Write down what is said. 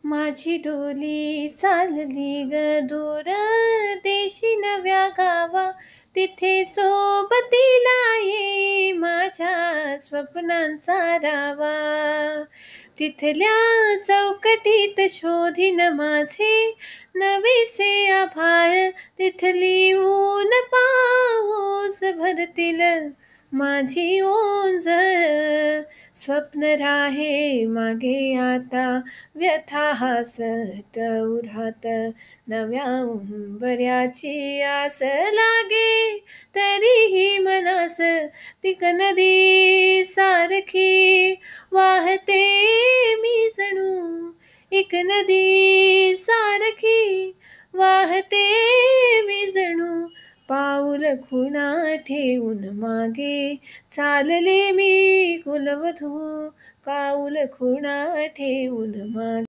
माझी डोली चालली ग दूर देशी नव्या गावा, तिथे सोबतीला ये माझ्या स्वप्नांचा रावा. तिथल्या चौकटीत शोधीन माझे नवेसे आभाळ, तिथली ऊन पाऊस भरतील माझी ओंजळ. स्वप्न राहे मागे आता, व्यथा हसत उरात, नव्या उंबऱ्याची आस लागे तरीही मनास. ती नदी सारखी वाहते मी जणू, एक नदी सारखी वाहते मी जणू. पाऊल खुणा ठेवून मागे चालले मी कुलवधू, पाऊल खुणा ठेवून मागे.